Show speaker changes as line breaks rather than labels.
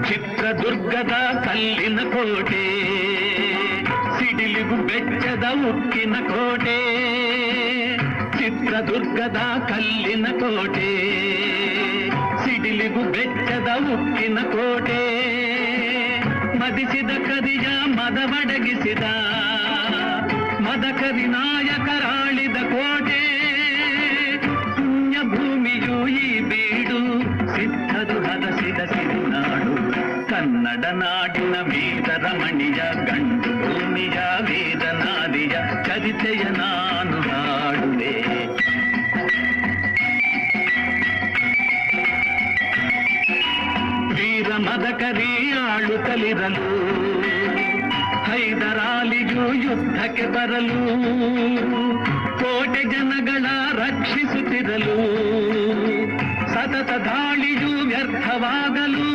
ಚಿತ್ರದುರ್ಗದ ಕಲ್ಲಿನ ಕೋಟೆ, ಸಿಡಿಲಿಗು ಬೆಚ್ಚದ ಉಕ್ಕಿನ ಕೋಟೆ. ಚಿತ್ರದುರ್ಗದ ಕಲ್ಲಿನ ಕೋಟೆ, ಸಿಡಿಲಿಗು ಬೆಚ್ಚದ ಉಕ್ಕಿನ ಕೋಟೆ. ಮದಿಸಿದ ಕರಿಯ ಮದವಡಗಿಸಿದ ಮದಕರಿ ನಾಯಕರಾಳಿದ ಕೋಟೆ. ಪುಣ್ಯ ಭೂಮಿಯು ಈ ಬೀಡು, ಸಿದ್ಧರು ಹದಸಿದ ಸಿರಿನಾಡು. ಕನ್ನಡ ನಾಡಿನ ವೀರರಮಣಿಯ ಗಂಡು ಭೂಮಿಯ ವೇದನಾದಿಯ ಚರಿತೆಯ ನಾನು ಹಾಡುವೆ. ವೀರ ಮದಕರಿ ಆಳುತ್ತಲಿರಲು, ಹೈದರಾಲಿಯು ಯುದ್ಧಕ್ಕೆ ಬರಲು, ಕೋಟೆ ಜನಗಳ ರಕ್ಷಿಸುತ್ತಿರಲು, ಸತತ ದಾಳಿಯು ವ್ಯರ್ಥವಾಗಲು.